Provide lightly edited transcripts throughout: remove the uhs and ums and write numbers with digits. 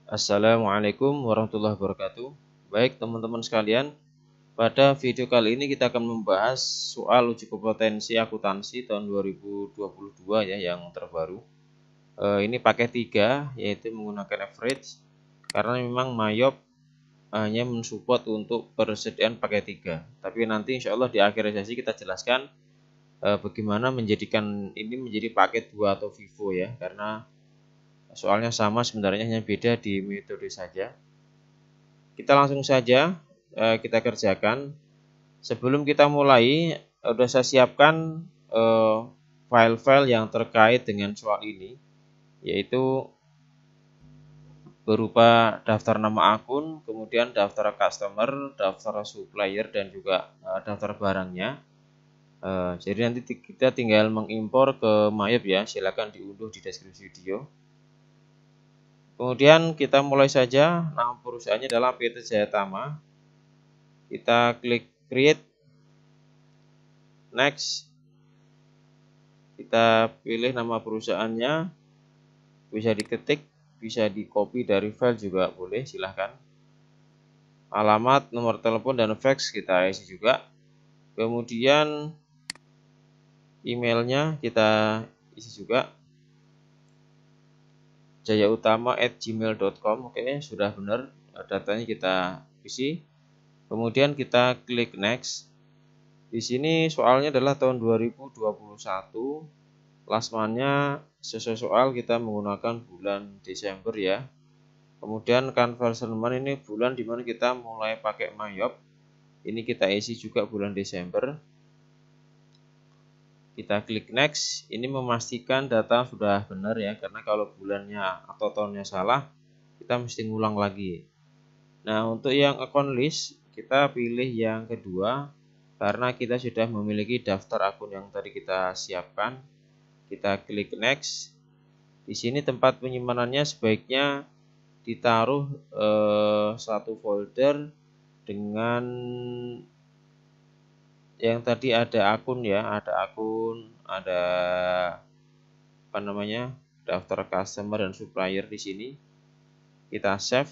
Assalamualaikum warahmatullahi wabarakatuh. Baik teman-teman sekalian, pada video kali ini kita akan membahas soal uji kompetensi akuntansi tahun 2022 ya, yang terbaru. Ini pakai 3, yaitu menggunakan average, karena memang Mayop hanya mensupport untuk persediaan pakai 3. Tapi nanti insya Allah di akhir sesi kita jelaskan bagaimana menjadikan ini menjadi paket 2 atau Vivo ya, karena soalnya sama sebenarnya, hanya beda di metode saja. Kita langsung saja kita kerjakan. Sebelum kita mulai, sudah saya siapkan file-file yang terkait dengan soal ini, yaitu berupa daftar nama akun, kemudian daftar customer, daftar supplier, dan juga daftar barangnya. Jadi nanti kita tinggal mengimpor ke Mayop ya, silakan diunduh di deskripsi video. Kemudian kita mulai saja. Nama perusahaannya adalah PT Jaya Tama. Kita klik create, next. Kita pilih nama perusahaannya, bisa diketik, bisa di copy dari file juga boleh, silahkan. Alamat, nomor telepon, dan fax kita isi juga. Kemudian emailnya kita isi juga, jayautama@gmail.com. Oke, sudah benar, datanya kita isi. Kemudian kita klik next. Di sini soalnya adalah tahun 2021. Last-nya sesuai soal kita menggunakan bulan Desember ya. Kemudian conversion month ini bulan dimana kita mulai pakai Mayop. Ini kita isi juga bulan Desember. Kita klik next. Ini memastikan data sudah benar ya, karena kalau bulannya atau tahunnya salah, kita mesti ngulang lagi. Nah, untuk yang account list kita pilih yang kedua, karena kita sudah memiliki daftar akun yang tadi kita siapkan. Kita klik next. Di sini tempat penyimpanannya sebaiknya ditaruh satu folder dengan yang tadi ada akun ya, ada akun, ada daftar customer dan supplier. Di sini kita save,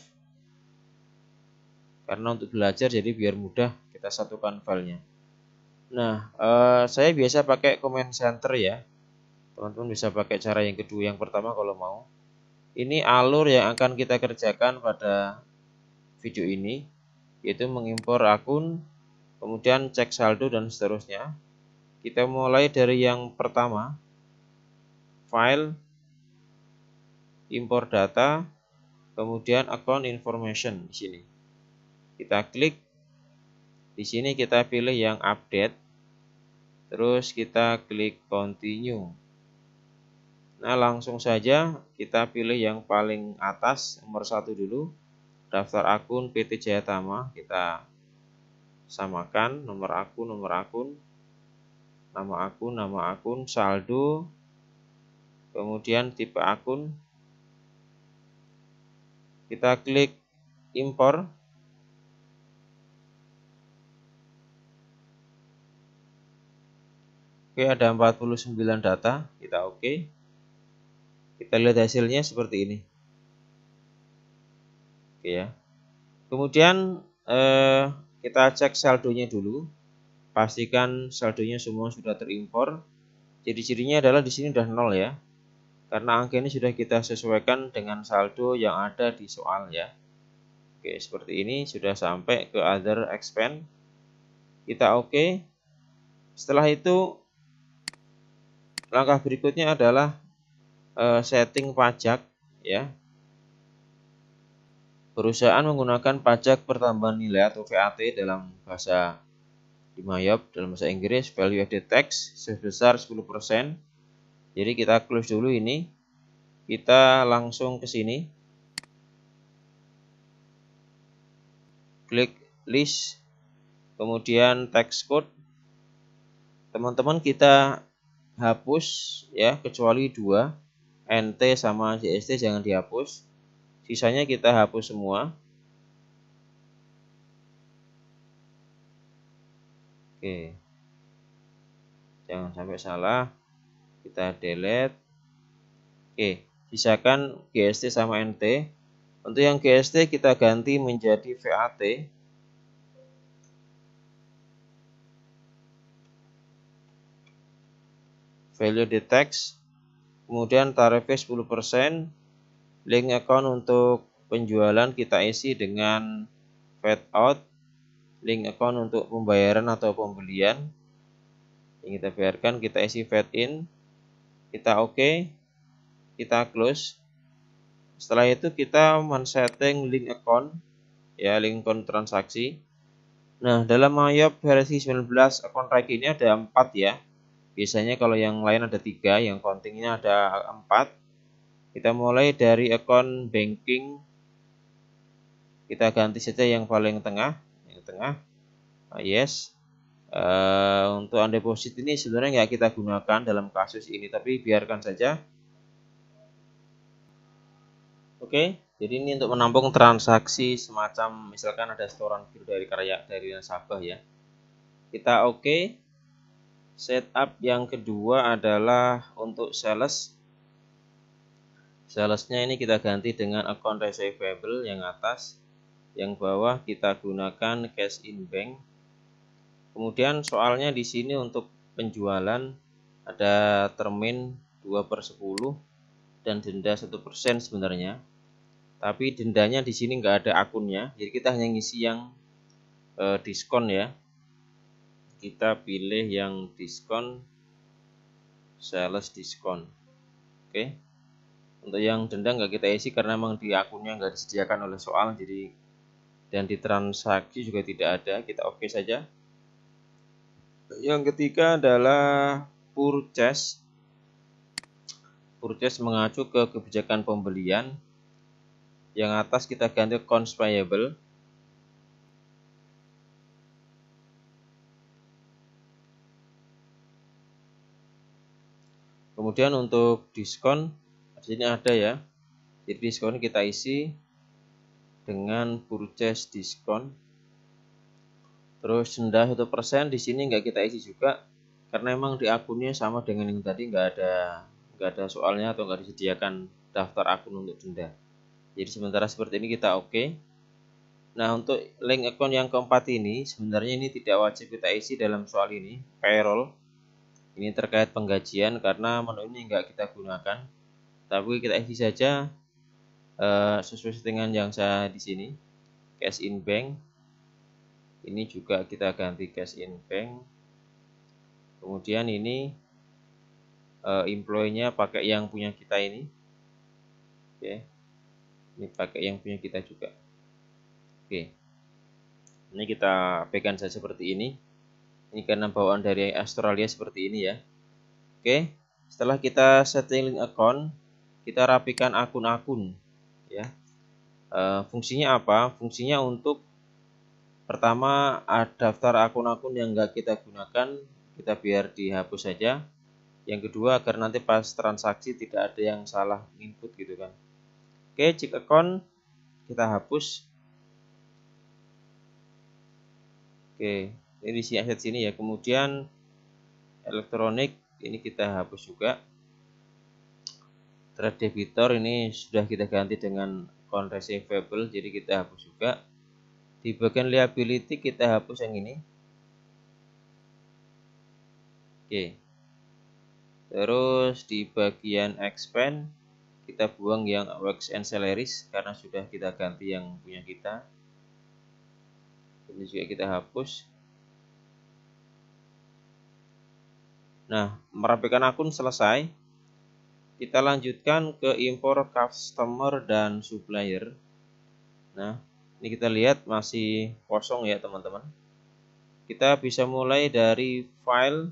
karena untuk belajar jadi biar mudah kita satukan filenya. Nah, saya biasa pakai comment center ya. Teman-teman bisa pakai cara yang kedua, yang pertama kalau mau. Ini alur yang akan kita kerjakan pada video ini, yaitu mengimpor akun, kemudian cek saldo dan seterusnya. Kita mulai dari yang pertama, file, impor data, kemudian account information. Di sini kita klik. Di sini kita pilih yang update, terus kita klik continue. Nah, langsung saja kita pilih yang paling atas, nomor 1 dulu, daftar akun PT Jaya Tama. Kita samakan nomor akun, nama akun, saldo, kemudian tipe akun. Kita klik impor. Oke, ada 49 data, kita oke. Kita lihat hasilnya seperti ini. Oke ya. Kemudian kita cek saldonya dulu. Pastikan saldonya semua sudah terimpor. Ciri-cirinya adalah di sini sudah 0 ya. Karena angka ini sudah kita sesuaikan dengan saldo yang ada di soal ya. Oke, seperti ini sudah sampai ke other expense. Kita oke. Setelah itu langkah berikutnya adalah setting pajak ya. Perusahaan menggunakan pajak pertambahan nilai atau VAT dalam bahasa di Mayop, dalam bahasa Inggris value added tax sebesar 10%. Jadi kita close dulu ini. Kita langsung ke sini. Klik list, kemudian tax code. Teman-teman kita hapus ya, kecuali 2, NT sama JST jangan dihapus. Sisanya kita hapus semua. Oke. Jangan sampai salah. Kita delete. Oke, sisakan GST sama NT. Untuk yang GST kita ganti menjadi VAT. Value the text. Kemudian tarifnya 10%. Link account untuk penjualan kita isi dengan VAT out. Link account untuk pembayaran atau pembelian yang kita biarkan, kita isi VAT in. Kita oke, kita close. Setelah itu kita men-setting link account, ya, link account transaksi. Nah, dalam MyYop versi 19 account type ini ada 4 ya. Biasanya kalau yang lain ada 3, yang countingnya ada 4. Kita mulai dari account banking. Kita ganti saja yang paling tengah, yes. Untuk on deposit ini sebenarnya nggak kita gunakan dalam kasus ini, tapi biarkan saja. Oke, jadi ini untuk menampung transaksi semacam misalkan ada setoran bill dari nasabah ya. Kita oke. Setup yang kedua adalah untuk sales. Salesnya ini kita ganti dengan account receivable yang atas, yang bawah kita gunakan cash in bank. Kemudian soalnya di sini untuk penjualan ada termin 2/10 dan denda 1% sebenarnya. Tapi dendanya di sini nggak ada akunnya, jadi kita hanya ngisi yang diskon ya. Kita pilih yang diskon, sales diskon. Oke. Untuk yang denda nggak kita isi karena memang di akunnya nggak disediakan oleh soal, jadi dan di transaksi juga tidak ada. Kita oke saja. Yang ketiga adalah purchase. Purchase mengacu ke kebijakan pembelian. Yang atas kita ganti accounts payable. Kemudian untuk diskon, di sini ada ya. Jadi diskon kita isi dengan purchase diskon. Terus denda 1% di sini nggak kita isi juga karena memang di akunnya sama dengan yang tadi, nggak ada soalnya atau nggak disediakan daftar akun untuk denda. Jadi sementara seperti ini kita oke. Nah, untuk link account yang keempat ini sebenarnya ini tidak wajib kita isi dalam soal ini, payroll. Ini terkait penggajian karena menu ini nggak kita gunakan, tapi kita isi saja sesuai settingan yang saya di sini. Cash in bank. Ini juga kita ganti cash in bank. Kemudian ini employee-nya pakai yang punya kita ini. Oke. Ini pakai yang punya kita juga. Oke. Ini kita pegang saja seperti ini. Ini karena bawaan dari Australia seperti ini ya. Oke. Setelah kita setting link account, kita rapikan akun-akun ya. Fungsinya apa? Fungsinya untuk pertama, daftar akun-akun yang nggak kita gunakan, kita biar dihapus saja. Yang kedua, agar nanti pas transaksi tidak ada yang salah input gitu kan. Oke, check account kita hapus. Oke, ini di sini aset sini ya. Kemudian elektronik ini kita hapus juga. Trade debitor ini sudah kita ganti dengan account receivable, jadi kita hapus juga. Di bagian liability kita hapus yang ini. Oke. Terus di bagian expense kita buang yang works and salaries karena sudah kita ganti yang punya kita. Ini juga kita hapus. Nah, merapikan akun selesai. Kita lanjutkan ke impor customer dan supplier. Nah, ini kita lihat masih kosong ya teman-teman. Kita bisa mulai dari file,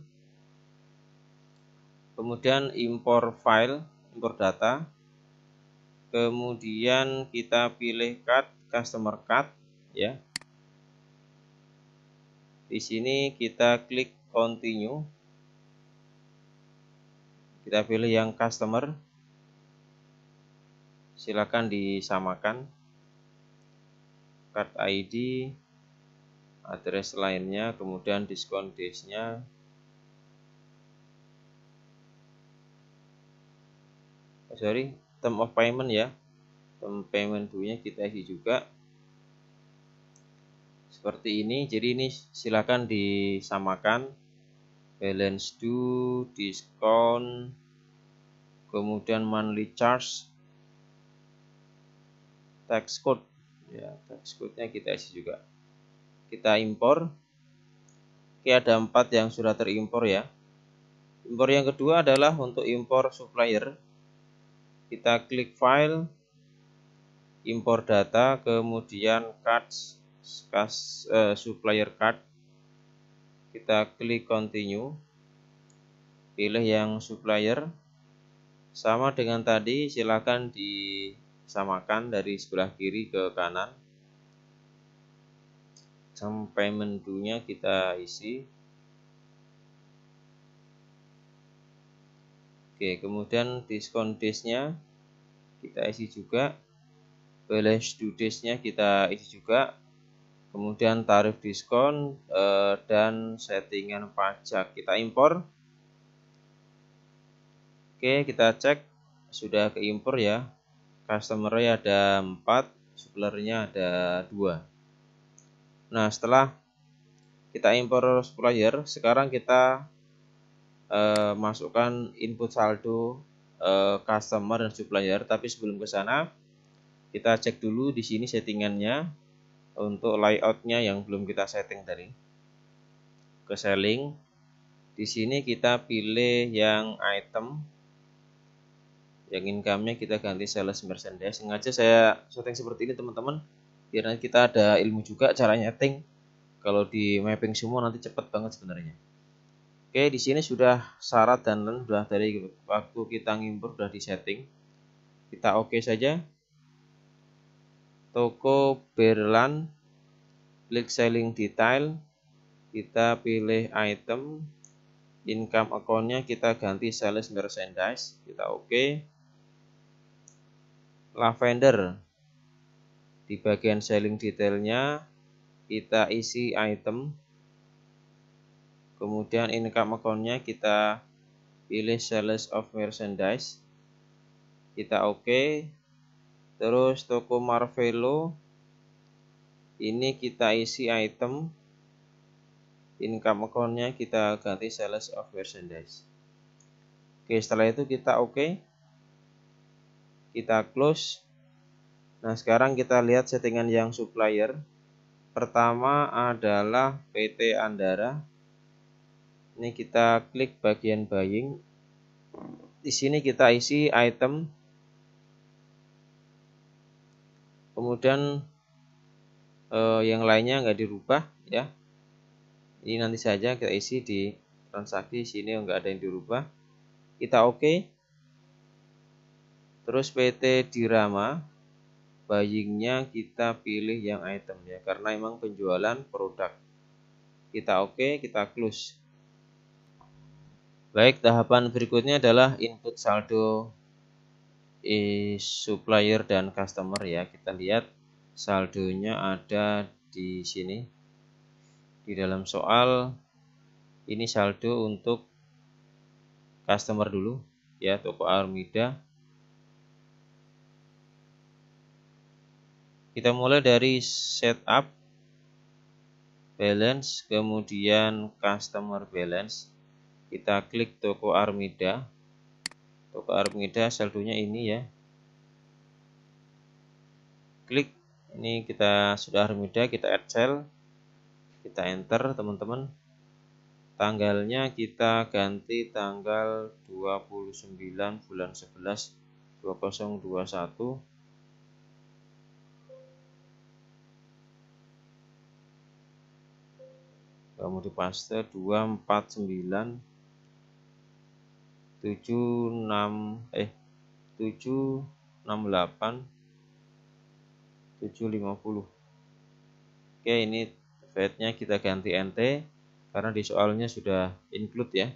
kemudian impor file, impor data. Kemudian kita pilih card, customer card ya. Di sini kita klik continue. Kita pilih yang customer. Silakan disamakan. Card ID, address lainnya, kemudian diskon days-nya. Term of payment ya. payment due-nya kita isi juga seperti ini. Jadi ini silakan disamakan balance due, diskon, kemudian monthly charge, tax code ya, tax code-nya kita isi juga. Kita impor. Oke, ada 4 yang sudah terimpor ya. Impor yang kedua adalah untuk impor supplier. Kita klik file, impor data, kemudian cards, supplier card. Kita klik continue, pilih yang supplier. Sama dengan tadi, silakan disamakan dari sebelah kiri ke kanan. Sampai menu-nya kita isi. Oke, kemudian diskon days-nya kita isi juga. Balance due days-nya kita isi juga. Kemudian tarif diskon dan settingan pajak kita impor. Oke, kita cek sudah keimpor ya. Customer-nya ada 4, supplier-nya ada 2. Nah, setelah kita impor supplier, sekarang kita masukkan input saldo customer dan supplier. Tapi sebelum ke sana, kita cek dulu di sini settingannya untuk layoutnya yang belum kita setting tadi. Ke selling, di sini kita pilih yang item, yang income-nya kita ganti sales merchandise. Sengaja saya setting seperti ini teman-teman, biar nanti kita ada ilmu juga cara nyeting. Kalau di mapping semua nanti cepet banget sebenarnya. Oke, di sini sudah syarat dan sudah dari waktu kita ngimpor sudah disetting. Kita oke saja. Toko Berlan, klik selling detail, kita pilih item, income account-nya kita ganti sales merchandise, kita oke. Lavender, di bagian selling detailnya kita isi item, kemudian income account-nya kita pilih sales of merchandise, kita oke. Terus toko Marvelo, ini kita isi item, income account-nya kita ganti sales of merchandise. Oke, setelah itu kita oke, kita close. Nah, sekarang kita lihat settingan yang supplier. Pertama adalah PT Andara. Ini kita klik bagian buying. Di sini kita isi item, kemudian yang lainnya nggak dirubah ya. Ini nanti saja kita isi di transaksi, sini nggak ada yang dirubah. Kita oke. Terus PT Dirama, buyingnya kita pilih yang item ya, karena memang penjualan produk. Kita oke, kita close. Baik, tahapan berikutnya adalah input saldo supplier dan customer ya. Kita lihat saldonya ada di sini. Di dalam soal ini saldo untuk customer dulu ya, toko Armida. Kita mulai dari setup, balance, kemudian customer balance. Kita klik toko Armida. Toko Armida saldonya ini ya. Klik, ini kita sudah Armida, kita add cell. Kita enter teman-teman. Tanggalnya kita ganti tanggal 29 bulan 11 2021. Kamu dipaste 249 768 750. Oke, ini VAT-nya kita ganti NT karena di soalnya sudah include ya.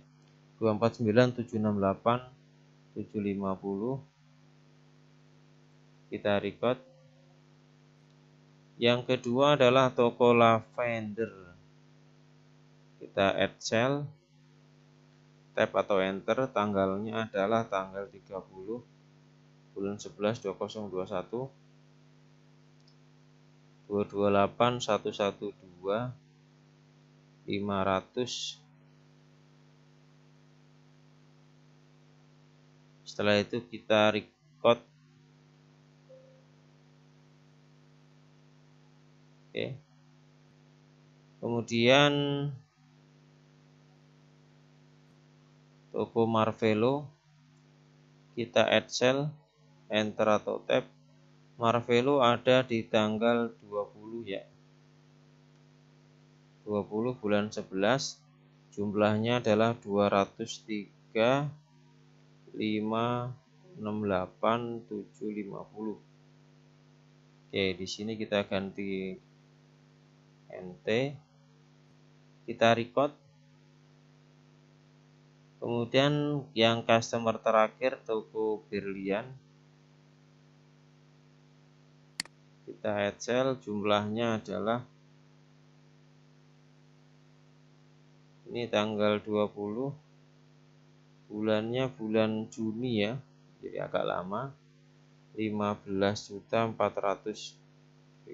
249 768 750. Kita record. Yang kedua adalah toko Lavender. Kita add cell, tab atau enter, tanggalnya adalah tanggal 30 bulan 11 2021, 228 112 500. Setelah itu kita record. Oke. Kemudian toko Marvelo, kita add cell, enter atau tab. Marvelo ada di tanggal 20 ya. 20 bulan 11, jumlahnya adalah 203 568 750. Oke, di sini kita ganti NT, kita record. Kemudian yang customer terakhir toko Berlian, kita add cell, jumlahnya adalah ini tanggal 20, bulannya bulan Juni ya, jadi agak lama, 15.400.000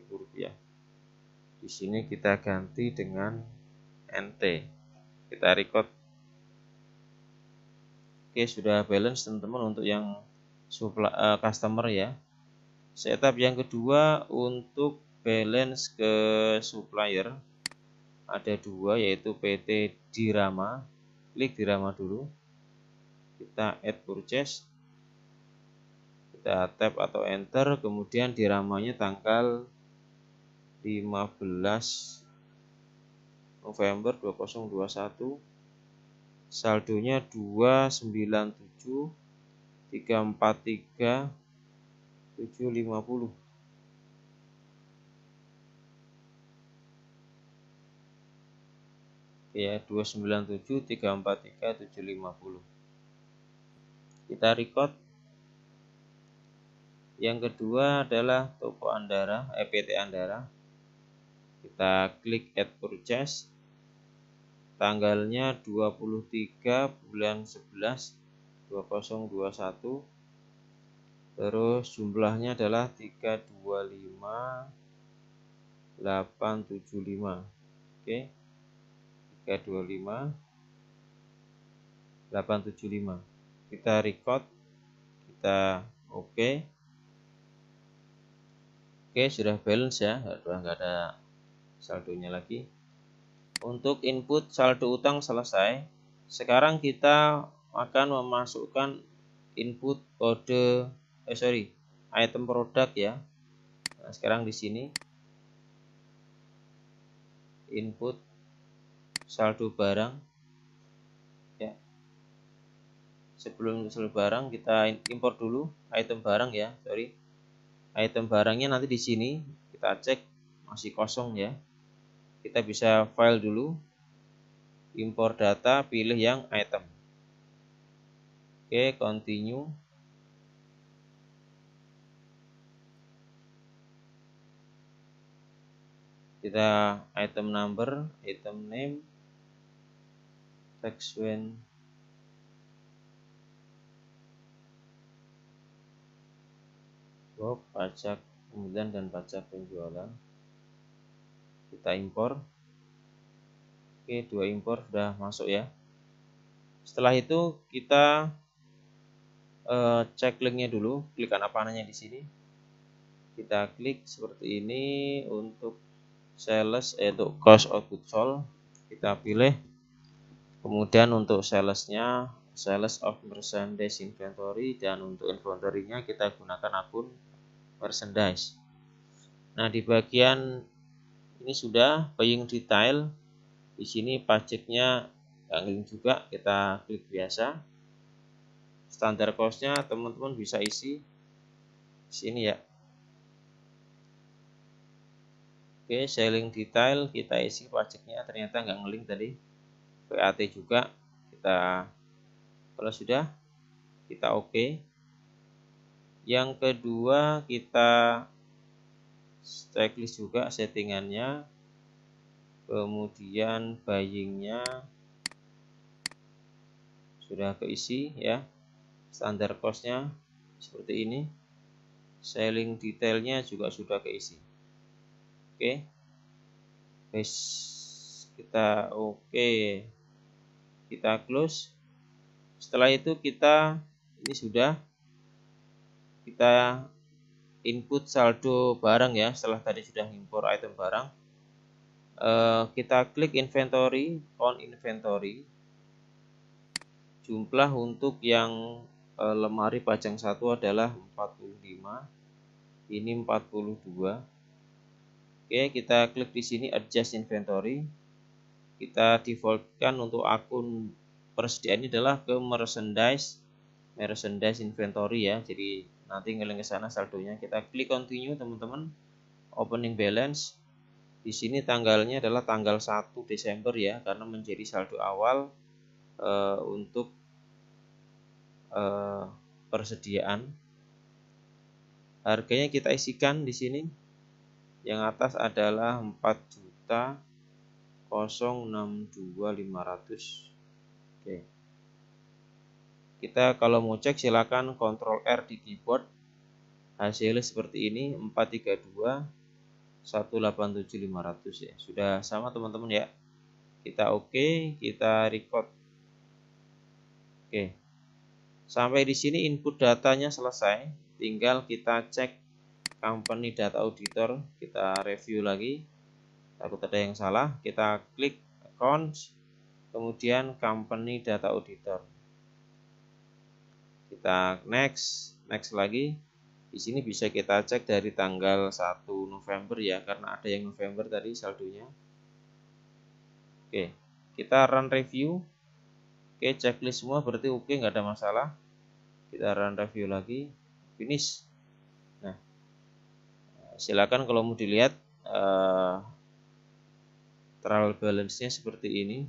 rupiah. Di sini kita ganti dengan NT, kita record. Oke, sudah balance teman-teman untuk yang customer ya. Setup yang kedua untuk balance ke supplier ada dua, yaitu PT Dirama. Klik Dirama dulu, kita add purchase, kita tab atau enter, kemudian Diramanya tanggal 15 November 2021, saldonya 297 343 750. Ya, 297 343 750. Kita record. Yang kedua adalah toko Andara, PT Andara. Kita klik add purchase, tanggalnya 23 bulan 11 2021, terus jumlahnya adalah 325 875. Oke, 325 875. Kita record, kita oke. Oke, sudah balance ya, sudah nggak ada saldonya lagi. Untuk input saldo utang selesai. Sekarang kita akan memasukkan input kode item produk ya. Nah, sekarang di sini input saldo barang ya. Sebelum saldo barang kita import dulu item barang ya, item barangnya nanti di sini kita cek masih kosong ya. Kita bisa file dulu, import data, pilih yang item. Oke, continue. Kita item number, item name, tax when, pajak kemudian dan pajak penjualan. Kita impor. Oke, dua impor sudah masuk ya. Setelah itu kita cek linknya dulu, klik anak panahnya di sini. Kita klik seperti ini untuk sales, untuk cost of goods sold kita pilih. Kemudian untuk salesnya, sales of merchandise inventory, dan untuk inventory-nya kita gunakan akun merchandise. Nah, di bagian ini sudah buying detail. Di sini pajaknya nggak juga, kita klik biasa. Standar cost-nya teman-teman bisa isi di sini ya. Oke, selling detail kita isi pajaknya, ternyata nggak ngelink tadi. VAT juga kita, kalau sudah kita oke. Yang kedua kita checklist juga settingannya, kemudian buyingnya sudah keisi ya, standar costnya seperti ini. Selling detailnya juga sudah keisi. Oke, guys, kita kita close. Setelah itu kita input saldo barang ya. Setelah tadi sudah impor item barang, kita klik inventory, on inventory. Jumlah untuk yang lemari pajang 1 adalah 45, ini 42. Oke, kita klik di sini adjust inventory. Kita defaultkan untuk akun persediaan ini adalah ke merchandise inventory ya. Jadi nanti ngelink ke sana saldonya. Kita klik continue teman-teman. Opening balance. Di sini tanggalnya adalah tanggal 1 Desember ya, karena menjadi saldo awal untuk persediaan. Harganya kita isikan di sini. Yang atas adalah 4.062.500. Oke. Kita kalau mau cek silakan Ctrl R di keyboard. Hasilnya seperti ini 432.187.500 ya. Sudah sama teman-teman ya. Kita kita record. Oke. Sampai di sini input datanya selesai. Tinggal kita cek company data auditor, kita review lagi. Takut ada yang salah, kita klik accounts, kemudian company data auditor. Kita next lagi. Di sini bisa kita cek dari tanggal 1 November ya, karena ada yang November tadi saldonya. Oke, kita run review. Oke, checklist semua berarti oke, nggak ada masalah. Kita run review lagi, finish. Nah, silakan kalau mau dilihat trial balance-nya seperti ini.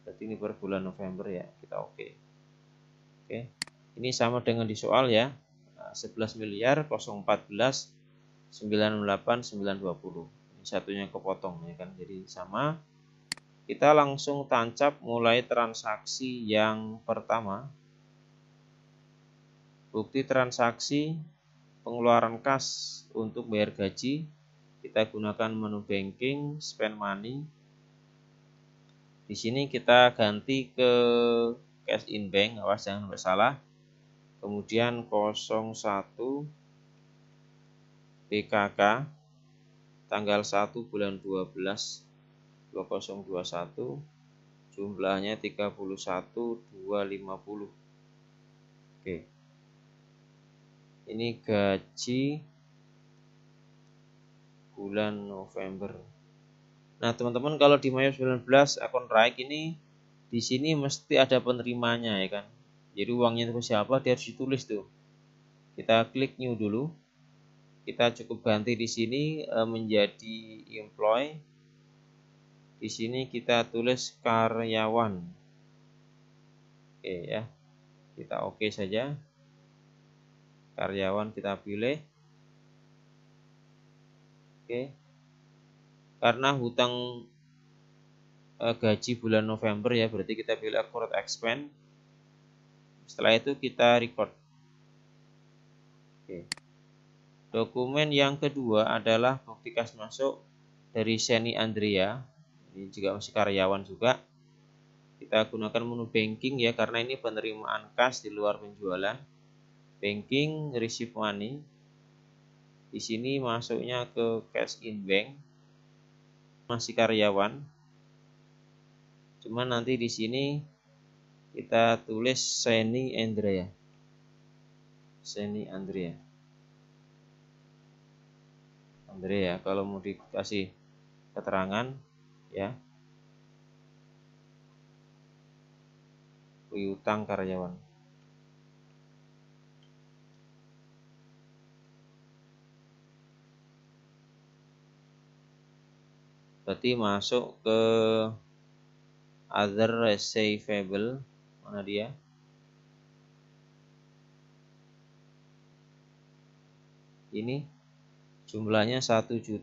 Berarti ini per bulan November ya, kita oke. Ini sama dengan di soal ya. 11 miliar 014 98 920. Ini satunya kepotong ya kan. Jadi sama. Kita langsung tancap mulai transaksi yang pertama. Bukti transaksi pengeluaran kas untuk bayar gaji, kita gunakan menu banking, spend money. Di sini kita ganti ke cash in bank, awas jangan sampai salah. Kemudian 01 BKK tanggal 1 bulan 12 2021, jumlahnya 31.250. Oke. Ini gaji bulan November. Nah, teman-teman kalau di Mayo 19 akun Raik ini di sini mesti ada penerimanya ya kan. Jadi uangnya itu siapa dia harus ditulis tuh. Kita klik new dulu. Kita cukup ganti di sini menjadi employee. Di sini kita tulis karyawan. Oke ya. Kita oke saja. Karyawan kita pilih. Oke. Karena hutang gaji bulan November ya, berarti kita pilih accurate expense. Setelah itu kita record. Oke. Dokumen yang kedua adalah bukti kas masuk dari Seni Andrea. Ini juga masih karyawan juga. Kita gunakan menu banking ya, karena ini penerimaan kas di luar penjualan. Banking, receive money. Di sini masuknya ke cash in bank. Masih karyawan. Cuman nanti di sini kita tulis Seni Andrea. Seni Andrea. Andrea kalau mau dikasih keterangan ya. Piutang karyawan. Berarti masuk ke other receivable, mana dia? Ini jumlahnya 1.875.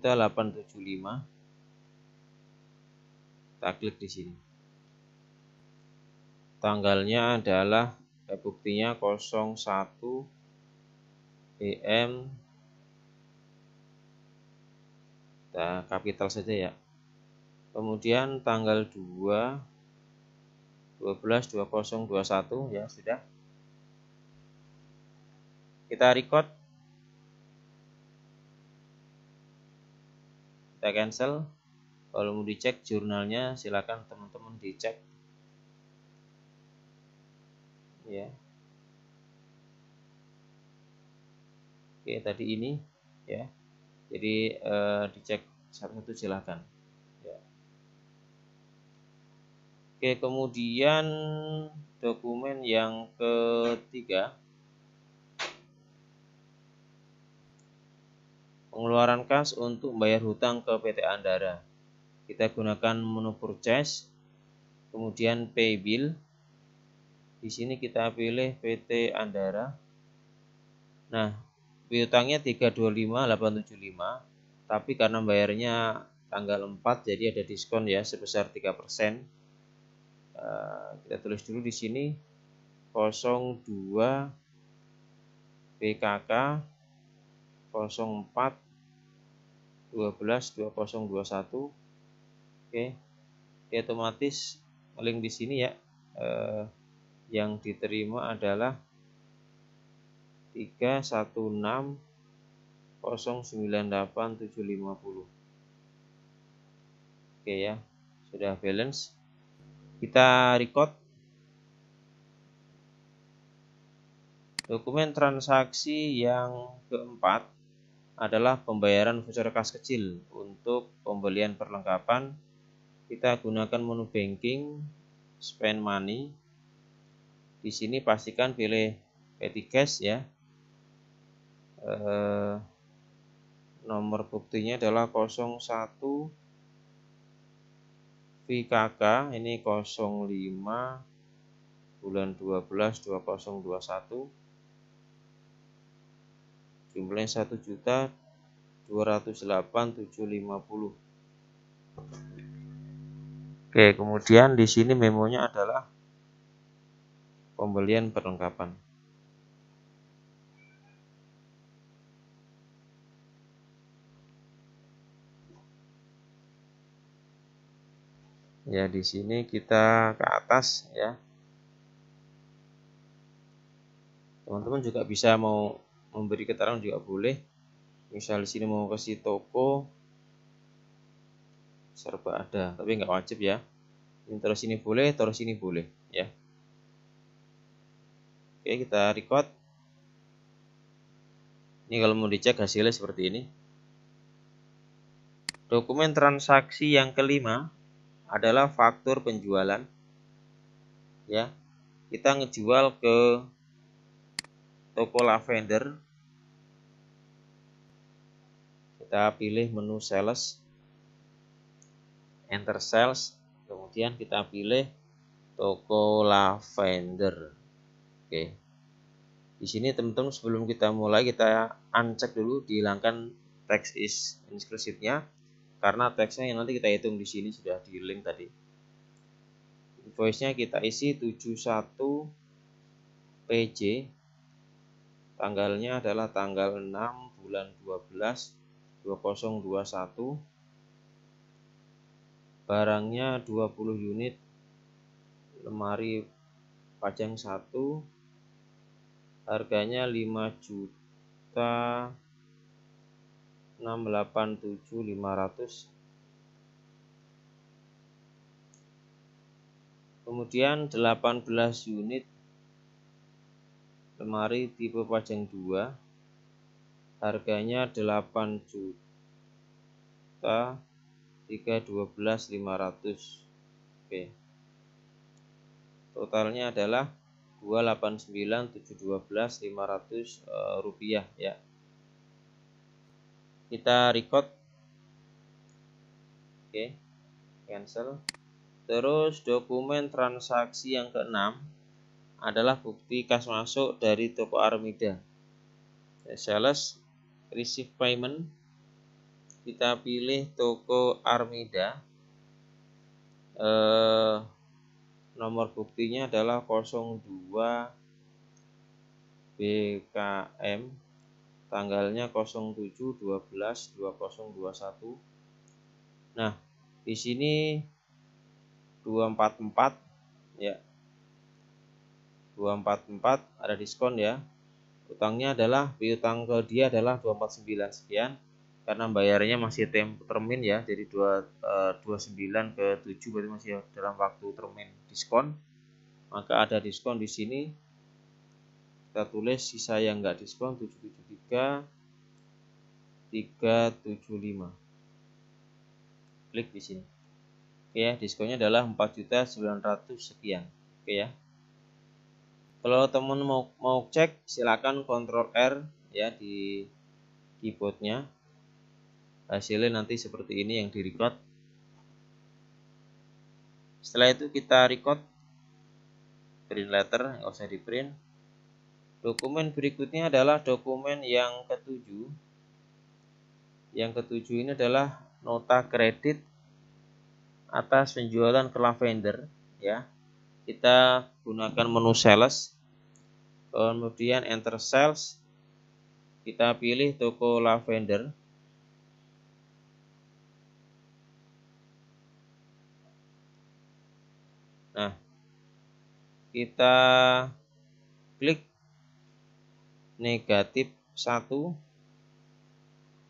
Kita klik di sini. Tanggalnya adalah buktinya 01 BM, kita kapital saja ya. Kemudian tanggal 2/12/2021 ya sudah. Kita record, kita cancel. Kalau mau dicek jurnalnya silakan teman-teman dicek ya. Oke, tadi ini ya. Jadi dicek satu-satu silakan ya. Oke, kemudian dokumen yang ketiga, pengeluaran kas untuk membayar hutang ke PT Andara. Kita gunakan menu purchase, kemudian pay bill. Di sini kita pilih PT Andara. Nah, piutangnya 325.875, tapi karena bayarnya tanggal 4 jadi ada diskon ya sebesar 3%. Kita tulis dulu di sini 02 BKK 04 12/2021. Oke, otomatis link di sini ya. Yang diterima adalah 316.098.750. Oke ya, sudah balance. Kita record. Dokumen transaksi yang keempat adalah pembayaran voucher kas kecil untuk pembelian perlengkapan. Kita gunakan menu banking, spend money. Di sini pastikan pilih petty cash ya. Nomor buktinya adalah 01 VKK, ini 05 bulan 12 2021. Jumlahnya 1.208.750. Oke, kemudian di sini memonya adalah pembelian perlengkapan. Ya, di sini kita ke atas ya. Teman-teman juga bisa mau memberi keterangan juga boleh. Misal di sini mau kasih toko serba ada, tapi nggak wajib ya. Ini terus ini boleh, terus ini boleh ya. Oke, kita record. Ini kalau mau dicek hasilnya seperti ini. Dokumen transaksi yang kelima adalah faktur penjualan. Ya, kita ngejual ke toko lavender. Kita pilih menu sales, enter sales, kemudian kita pilih toko lavender. Oke. Di sini teman-teman sebelum kita mulai kita uncheck dulu, dihilangkan text is inclusive-nya karena teksnya yang nanti kita hitung di sini sudah di link tadi. Invoice-nya kita isi 71 PJ. Tanggalnya adalah tanggal 6 bulan 12 2021. Barangnya 20 unit, lemari pajang 1, harganya 5.687.500. Kemudian 18 unit lemari tipe pajang 2, harganya 8.312.500. Oke. Totalnya adalah 289.712.500 rupiah ya. Kita record. Oke, cancel. Terus dokumen transaksi yang keenam adalah bukti kas masuk dari toko Armida. Sales receive payment. Kita pilih toko Armida. Nomor buktinya adalah 02 BKM, tanggalnya 07/12/2021. Nah, di sini 244 ya. 244 ada diskon ya. Utangnya adalah piutang ke dia adalah 249 sekian, karena bayarnya masih termin ya, jadi 29 ke 7 berarti masih dalam waktu termin diskon. Maka ada diskon di sini. Kita tulis sisa yang enggak diskon 773 375. Klik di sini. Oke ya, diskonnya adalah 4.900.000 sekian. Oke ya. Kalau teman mau cek, silakan Ctrl R ya di keyboardnya. Hasilnya nanti seperti ini yang di record. Setelah itu kita record print letter, nggak usah di print. Dokumen berikutnya adalah dokumen yang ketujuh. Yang ketujuh ini adalah nota kredit atas penjualan ke lavender ya. Kita gunakan menu sales, kemudian enter sales, kita pilih toko lavender. Nah, kita klik negatif 1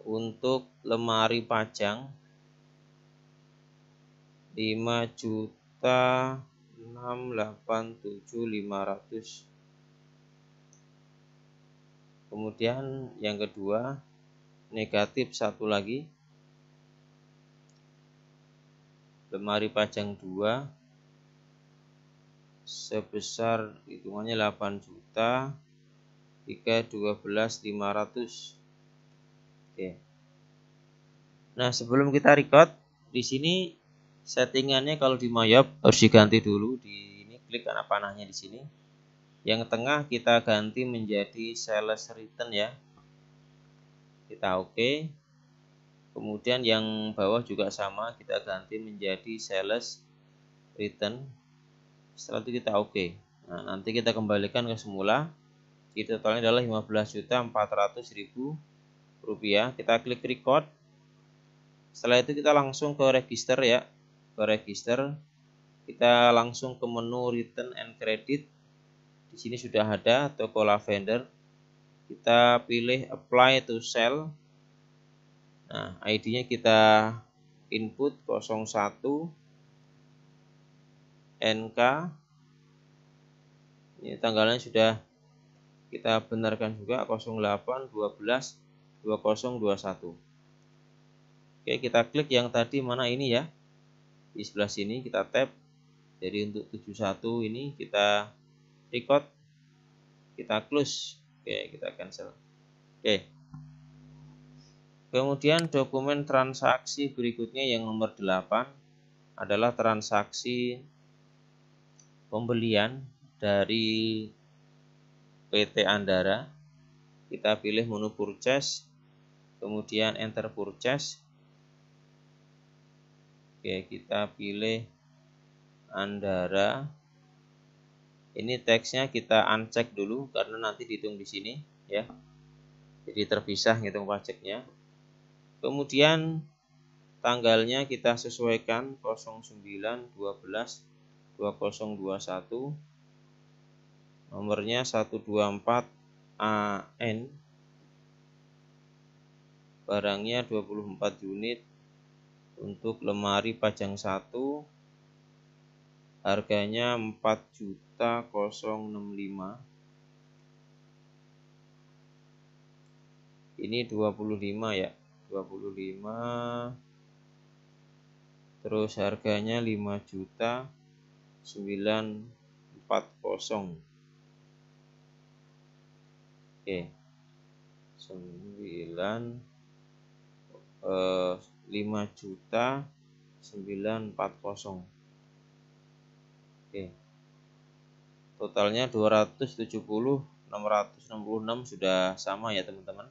untuk lemari pajang 5.687.500. Kemudian yang kedua negatif 1 lagi, lemari pajang 2 sebesar hitungannya 8.312.500. Oke. Nah, sebelum kita record, di sini settingannya kalau di Mayop harus diganti dulu. Di ini klik anak panahnya di sini. Yang tengah kita ganti menjadi sales return ya. Kita oke. Kemudian yang bawah juga sama, kita ganti menjadi sales return. Setelah itu kita oke. Nah, nanti kita kembalikan ke semula. Jadi totalnya adalah 15.400.000 rupiah. Kita klik record. Setelah itu kita langsung ke register ya. Ke register. Kita langsung ke menu return and credit. Di sini sudah ada toko lavender. Kita pilih apply to sell. Nah, ID-nya kita input 01 NK. Ini tanggalnya sudah kita benarkan juga 08/12/2021. Oke, kita klik yang tadi mana ini ya. Di sebelah sini kita tap. Jadi untuk 71 ini kita record, kita close. Oke, kita cancel. Oke. Kemudian dokumen transaksi berikutnya yang nomor 8 adalah transaksi pembelian dari PT Andara. Kita pilih menu purchase, kemudian enter purchase. Oke, kita pilih Andara. Ini teksnya kita uncheck dulu karena nanti dihitung di sini ya. Jadi terpisah ngitung pajaknya. Kemudian tanggalnya kita sesuaikan 09/12/2021. Nomornya 124 AN. Barangnya 24 unit untuk lemari pajang 1. Harganya 4.065. Ini 25 ya. 25. Terus harganya 5.940. Oke. 5.940. Oke. Totalnya 270.666 sudah sama ya teman-teman.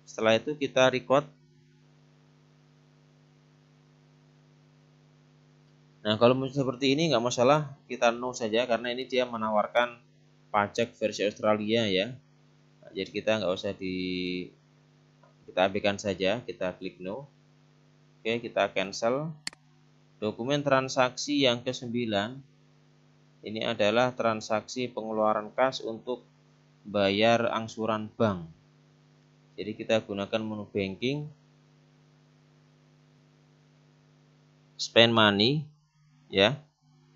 Setelah itu kita record. Nah, kalau seperti ini nggak masalah, kita no saja karena ini dia menawarkan pajak versi Australia ya. jadi kita nggak usah kita abaikan saja, kita klik no. Oke, kita cancel. Dokumen transaksi yang ke-9 ini adalah transaksi pengeluaran kas untuk bayar angsuran bank. Jadi kita gunakan menu banking, spend money ya.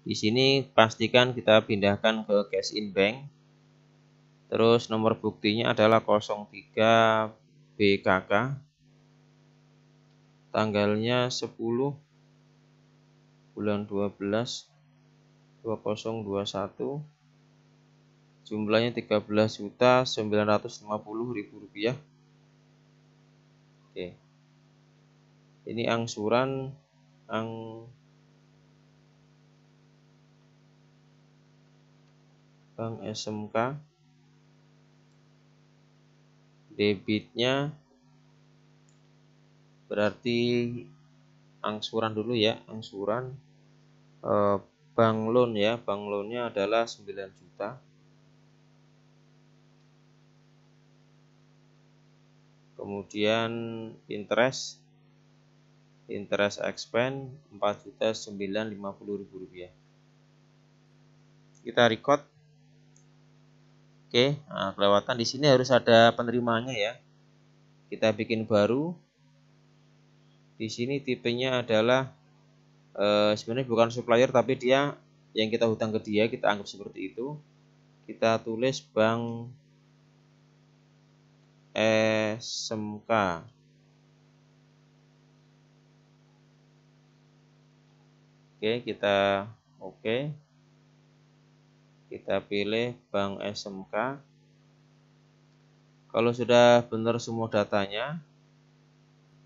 Di sini pastikan kita pindahkan ke cash in bank. Terus nomor buktinya adalah 03 BKK. Tanggalnya 10 bulan 12 2021. Jumlahnya 13.950.000 rupiah. Oke. Ini angsuran Bank SMK. Debitnya berarti angsuran dulu ya, angsuran bank loan ya, bank loannya adalah 9 juta. Kemudian interest expense 4.950.000 rupiah. Kita record. Oke, nah, kelewatan di sini harus ada penerimanya ya. Kita bikin baru. Di sini tipenya adalah sebenarnya bukan supplier, tapi dia yang kita hutang ke dia, kita anggap seperti itu. Kita tulis Bank SMK. Oke, kita oke. Kita pilih Bank SMK. Kalau sudah benar semua datanya,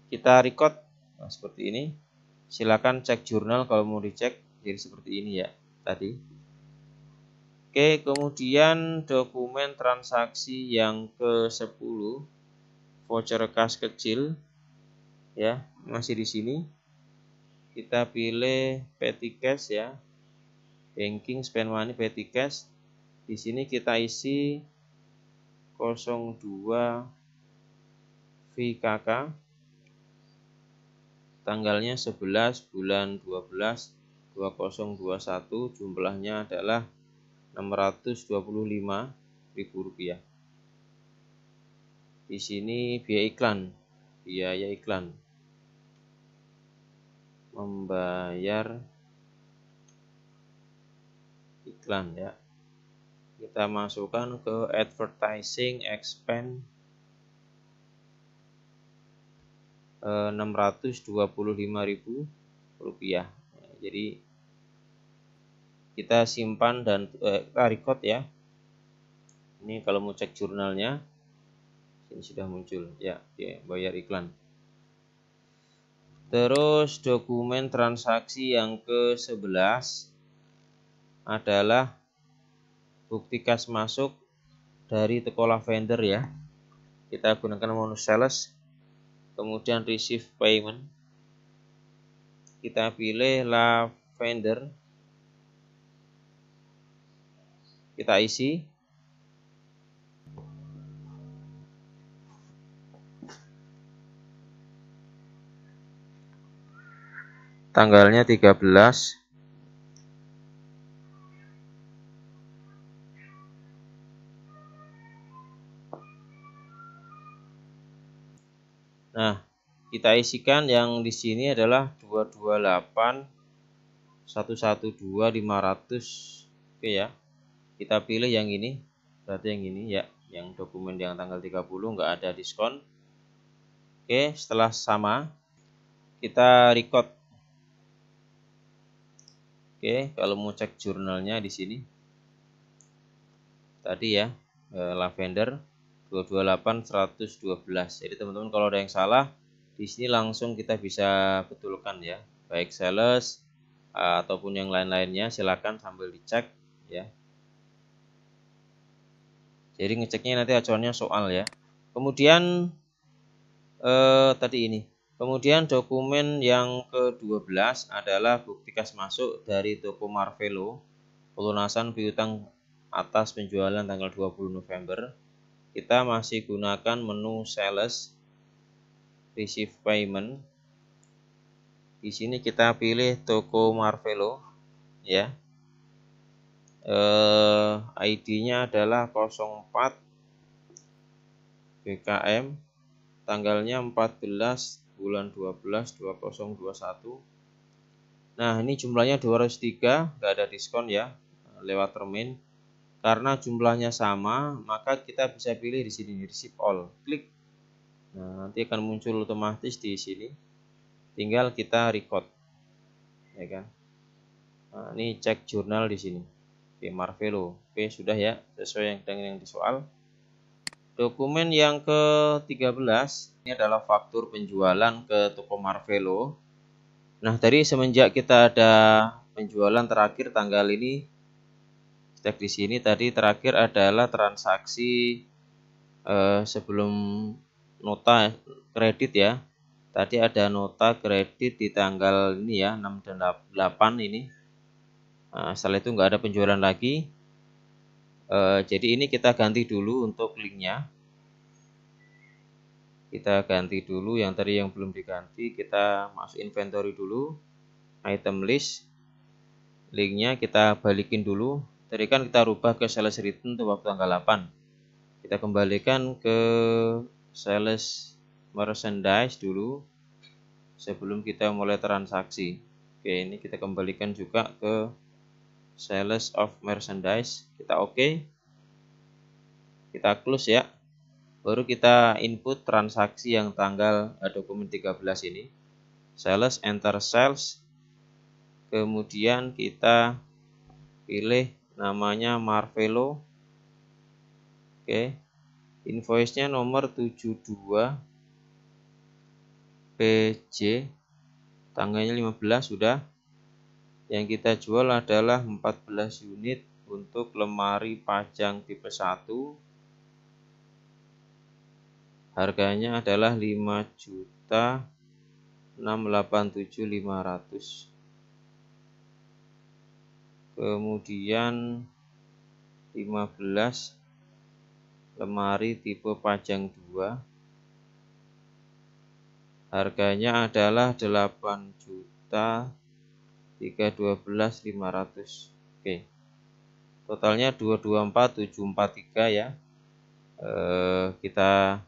kita record. Nah, seperti ini. Silakan cek jurnal kalau mau dicek. Jadi seperti ini ya tadi. Oke, kemudian dokumen transaksi yang ke-10, voucher kas kecil ya, masih di sini. Kita pilih petty cash ya. Banking, spend money, petty cash. Di sini kita isi 02 VKK. Tanggalnya 11 bulan 12 2021. Jumlahnya adalah 625.000 rupiah. Di sini biaya iklan. Membayar iklan ya. Kita masukkan ke advertising expense 625.000 rupiah. Jadi kita simpan dan kita record ya. Ini kalau mau cek jurnalnya, ini sudah muncul ya, bayar iklan. Terus dokumen transaksi yang ke-11 adalah bukti kas masuk dari toko lavender ya. Kita gunakan menu sales, kemudian receive payment. Kita pilih lavender. Kita isi. Tanggalnya 13. Nah, kita isikan yang di sini adalah 228.112.500. Oke ya. Kita pilih yang ini. Berarti yang ini ya, yang dokumen yang tanggal 30 nggak ada diskon. Oke, setelah sama kita record. Oke, kalau mau cek jurnalnya di sini. Tadi ya, lavender 228.112. Jadi teman-teman kalau ada yang salah di sini langsung kita bisa betulkan ya, baik sales ataupun yang lain-lainnya, silakan sambil dicek ya. Jadi ngeceknya nanti acuannya soal ya. Kemudian tadi ini. Kemudian dokumen yang ke-12 adalah bukti kas masuk dari toko Marvelo, pelunasan piutang atas penjualan tanggal 20 November. kita masih gunakan menu sales receive payment. Di sini kita pilih toko Marvelo ya. ID-nya adalah 04 BKM, tanggalnya 14 bulan 12 2021. Nah, ini jumlahnya 203, nggak ada diskon ya lewat termin. Karena jumlahnya sama, maka kita bisa pilih di sini receive all. Klik. Nah, nanti akan muncul otomatis di sini. Tinggal kita record. Ya kan? Nah, ini cek jurnal di sini. Oke, Marvelo. Oke, sudah ya, sesuai dengan yang di soal. Dokumen yang ke-13 ini adalah faktur penjualan ke toko Marvelo. Nah, tadi semenjak kita ada penjualan terakhir tanggal ini, cek di sini tadi terakhir adalah transaksi sebelum nota kredit ya. Tadi ada nota kredit di tanggal ini ya, 6 dan 8 ini. Nah, setelah itu nggak ada penjualan lagi. Jadi ini kita ganti dulu untuk linknya. Kita ganti dulu yang tadi yang belum diganti, kita masuk inventory dulu, item list, linknya kita balikin dulu. Tadi kan kita rubah ke sales written untuk waktu tanggal 8. Kita kembalikan ke sales merchandise dulu sebelum kita mulai transaksi. Oke, ini kita kembalikan juga ke sales of merchandise. Kita oke. Kita close ya. Baru kita input transaksi yang tanggal dokumen 13 ini. Sales, enter sales. Kemudian kita pilih namanya Marvelo. Oke. Invoice-nya nomor 72 PJ. Tanggalnya 15 sudah. Yang kita jual adalah 14 unit untuk lemari pajang tipe 1. Harganya adalah 5.687.500. Kemudian 15 lemari tipe pajang 2. Harganya adalah 8.312.500. Oke. Totalnya 224.743 ya. Kita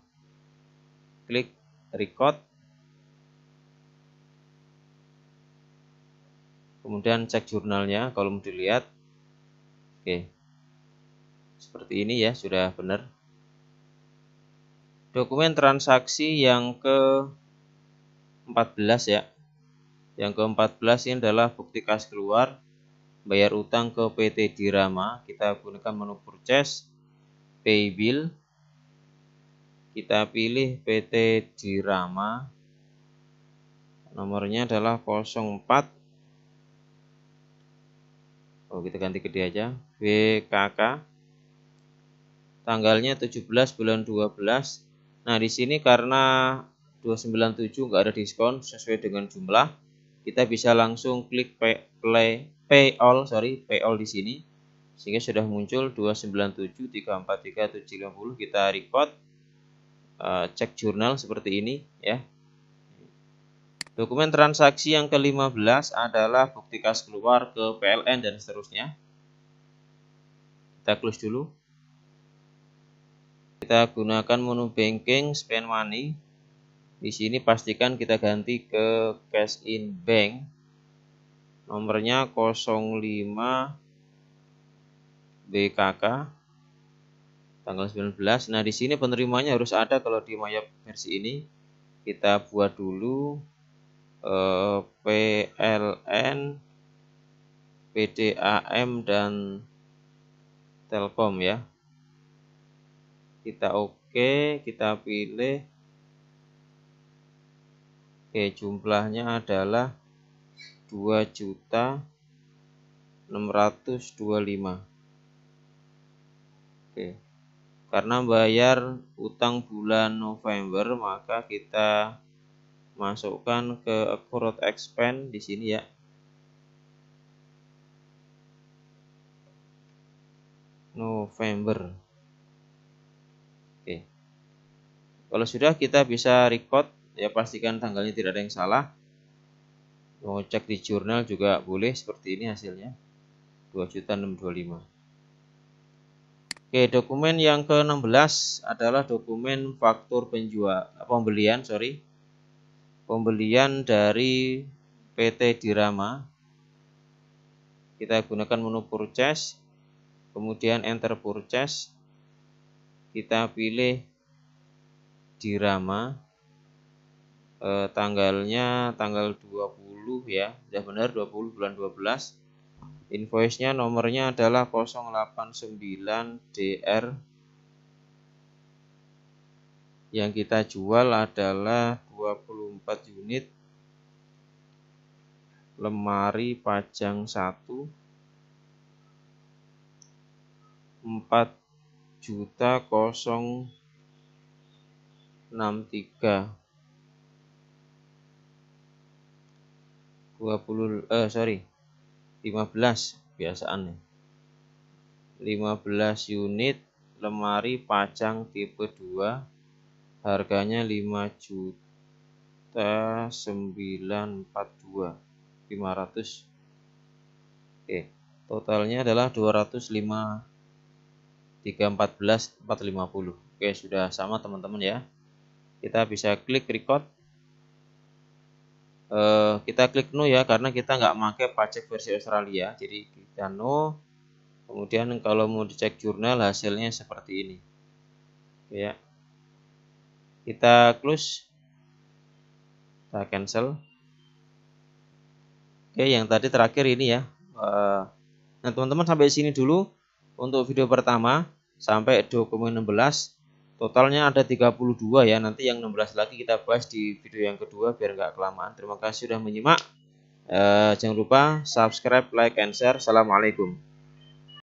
klik record. Kemudian cek jurnalnya kalau mau dilihat. Oke. Seperti ini ya, sudah benar. Dokumen transaksi yang ke-14 ya. Yang ke-14 ini adalah bukti kas keluar bayar utang ke PT Dirama. Kita gunakan menu purchase, pay bill. Kita pilih PT Dirama. Nomornya adalah 04. Kita ganti ke dia aja. BKK. Tanggalnya 17 bulan 12. Nah, di sini karena 297 nggak ada diskon sesuai dengan jumlah, kita bisa langsung klik pay all di sini. Sehingga sudah muncul 297 343 750. Kita record, cek jurnal seperti ini ya. Dokumen transaksi yang ke-15 adalah bukti kas keluar ke PLN dan seterusnya. Kita close dulu. Kita gunakan menu banking, spend money. Di sini pastikan kita ganti ke cash in bank. Nomornya 05 BKK. Tanggal 19. Nah, di sini penerimanya harus ada kalau di Maya versi ini. Kita buat dulu PLN, PDAM dan Telkom ya. Kita oke, kita pilih. Oke, jumlahnya adalah 2.625. Oke. Karena bayar utang bulan November, maka kita masukkan ke accrued expense di sini ya. November. Kalau sudah, kita bisa record ya, pastikan tanggalnya tidak ada yang salah. Mau cek di jurnal juga boleh, seperti ini hasilnya 2.625. Oke, dokumen yang ke-16 adalah dokumen faktur pembelian dari PT Dirama. Kita gunakan menu purchase, kemudian enter purchase, kita pilih Dirama, tanggalnya tanggal 20 ya, sudah benar 20 bulan 12. Invoice-nya nomornya adalah 089 DR. Yang kita jual adalah 24 unit lemari pajang 1, 4.063. 15 biasaan nih. 15 unit lemari pajang tipe 2, harganya 5.942.500. Oke, totalnya adalah 205.314.450. Oke, sudah sama teman-teman ya. Kita bisa klik record. Kita klik no ya, karena kita nggak pakai pajak versi Australia, jadi kita no. Kemudian kalau mau dicek jurnal, hasilnya seperti ini ya. Kita close, kita cancel. Oke, yang tadi terakhir ini ya. Nah teman-teman, sampai sini dulu untuk video pertama, sampai dokumen 16. Totalnya ada 32 ya. Nanti yang 16 lagi kita bahas di video yang kedua biar nggak kelamaan. Terima kasih sudah menyimak. Jangan lupa subscribe, like, and share. Assalamualaikum.